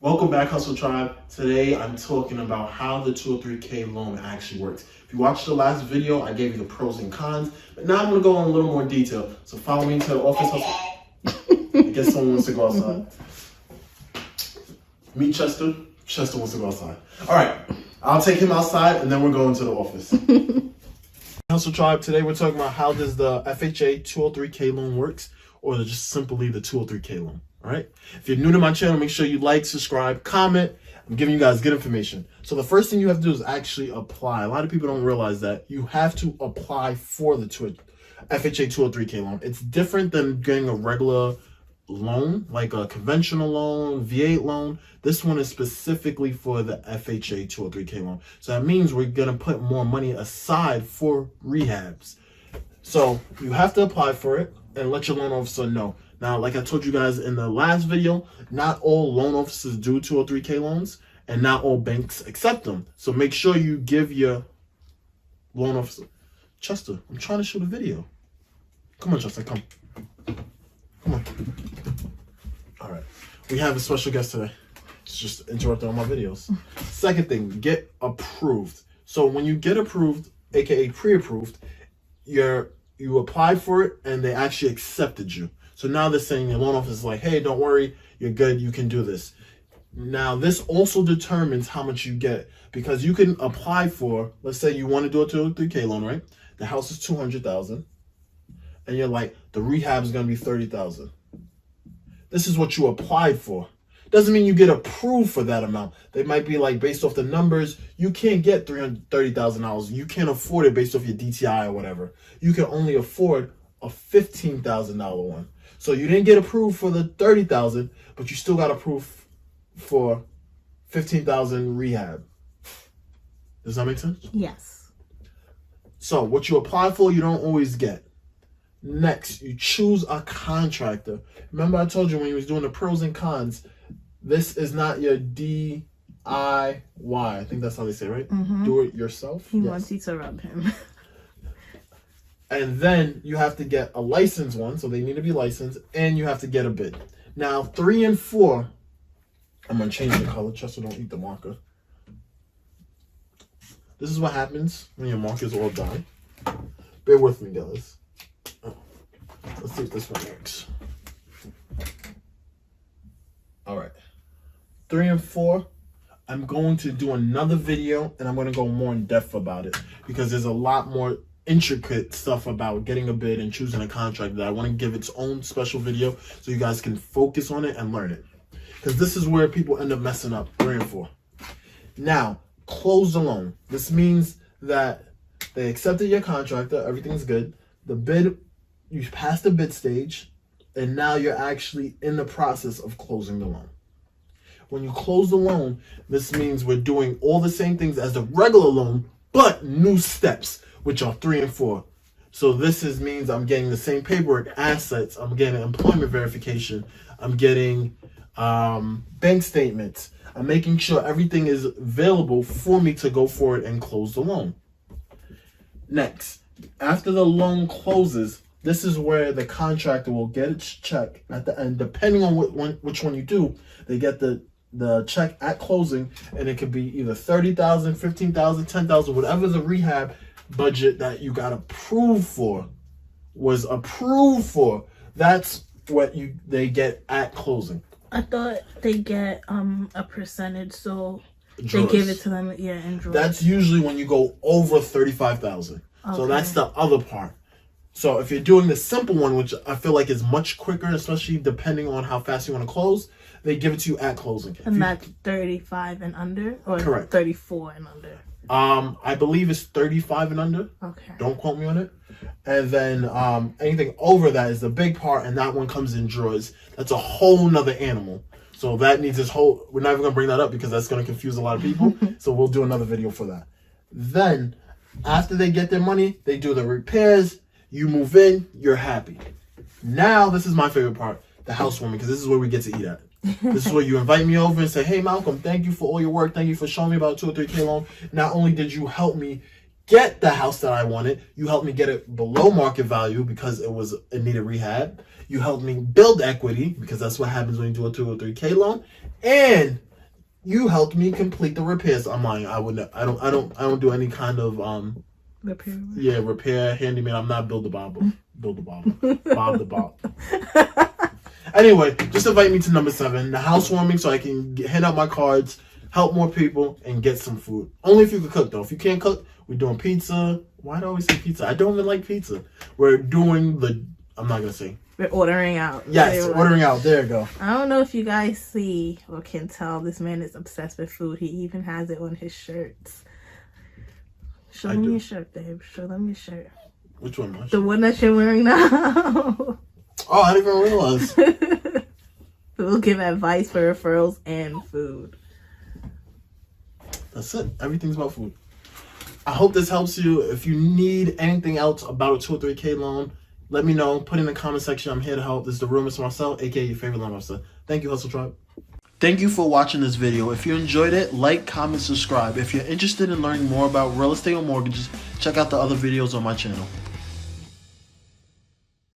Welcome back, Hustle Tribe. Today I'm talking about how the 203k loan actually works. If you watched the last video, I gave you the pros and cons, but now I'm going to go in a little more detail. So follow me into the office. Hustle. I guess someone wants to go outside. Meet Chester. Chester wants to go outside. All right, I'll take him outside and then we're going to the office. Hustle Tribe, today we're talking about how does the FHA 203k loan works, or just simply the 203k loan. All right. If you're new to my channel, make sure you like, subscribe, comment. I'm giving you guys good information. So the first thing you have to do is actually apply. A lot of people don't realize that you have to apply for the FHA 203k loan. It's different than getting a regular loan, like a conventional loan, V8 loan. This one is specifically for the FHA 203k loan. So that means we're going to put more money aside for rehabs. So you have to apply for it and let your loan officer know. Now, like I told you guys in the last video, not all loan officers do 203k loans, and not all banks accept them. So make sure you give your loan officer. Chester, I'm trying to shoot a video. Come on, Chester, come. Come on. All right. We have a special guest today. It's just interrupting all my videos. Second thing, get approved. So when you get approved, aka pre-approved, you applied for it and they actually accepted you. So now they're saying your loan officer is like, hey, don't worry, you're good, you can do this. Now, this also determines how much you get, because you can apply for, let's say you want to do a 203k loan, right? The house is $200,000, and you're like, the rehab is going to be $30,000. This is what you applied for. Doesn't mean you get approved for that amount. They might be like, based off the numbers, you can't get $330,000. You can't afford it based off your DTI or whatever. You can only afford a $15,000 one. So you didn't get approved for the $30,000, but you still got approved for $15,000 rehab. Does that make sense? Yes. So what you apply for, you don't always get. Next, you choose a contractor. Remember I told you when you was doing the pros and cons, this is not your DIY. I think that's how they say, right? Mm-hmm. Do it yourself. He wants you to rub him. And then you have to get a licensed one, so they need to be licensed, and you have to get a bid. Now, 3 and 4, I'm going to change the color, Chester, don't eat the marker. This is what happens when your markers all die. Bear with me, guys. Let's see if this one works. All right. 3 and 4, I'm going to do another video, and I'm going to go more in depth about it, because there's a lot more intricate stuff about getting a bid and choosing a contract that I want to give its own special video so you guys can focus on it and learn it, because this is where people end up messing up. 3 and 4. Now, close the loan. This means that they accepted your contractor, everything's good, the bid, you passed the bid stage, and now you're actually in the process of closing the loan. When you close the loan, this means we're doing all the same things as the regular loan, but new steps, which are 3 and 4. So this means I'm getting the same paperwork, assets, I'm getting employment verification, I'm getting bank statements. I'm making sure everything is available for me to go forward and close the loan. Next, after the loan closes, this is where the contractor will get its check at the end. Depending on which one you do, they get the check at closing, and it could be either $30,000, $15,000, $10,000, whatever the rehab budget that you got approved for was approved for. That's what they get at closing. I thought they get a percentage, so Drawers. They give it to them, yeah, in drawers. That's usually when you go over $35,000. Okay. So that's the other part. So if you're doing the simple one, which I feel like is much quicker, especially depending on how fast you want to close, they give it to you at closing. And that's 35 and under, or correct. 34 and under. I believe it's 35 and under. Okay. Don't quote me on it. And then anything over that is the big part, and that one comes in drawers. That's a whole nother animal. So that needs this whole, we're not even gonna bring that up because that's gonna confuse a lot of people. So we'll do another video for that. Then after they get their money, they do the repairs, you move in, you're happy. Now this is my favorite part, the housewarming, because this is where we get to eat at. This is where you invite me over and say, hey, Malcolm, thank you for all your work. Thank you for showing me about 203k loan. Not only did you help me get the house that I wanted, you helped me get it below market value because it needed rehab. You helped me build equity, because that's what happens when you do a 203k loan. And You helped me complete the repairs. I'm lying. I don't do any kind of repair. Yeah, repair, handyman. I'm not Build the Bob the Bob. Anyway, just invite me to number 7, the housewarming, so I can hand out my cards, help more people, and get some food. Only if you can cook, though. If you can't cook, we're doing pizza. Why do I always say pizza? I don't even like pizza. We're doing I'm not going to say. We're ordering out. Yes, ordering out. There you go. I don't know if you guys see or can tell, this man is obsessed with food. He even has it on his shirts. Show them your shirt, babe. Show them your shirt. Which one? The one that you're wearing now. Oh, I didn't even realize. We'll give advice for referrals and food. That's it. Everything's about food. I hope this helps you. If you need anything else about a 203k loan, let me know. Put in the comment section. I'm here to help. This is the real Mr. Marcelle, aka your favorite loan officer. Thank you, Hustle Tribe. Thank you for watching this video. If you enjoyed it, like, comment, subscribe. If you're interested in learning more about real estate or mortgages, check out the other videos on my channel.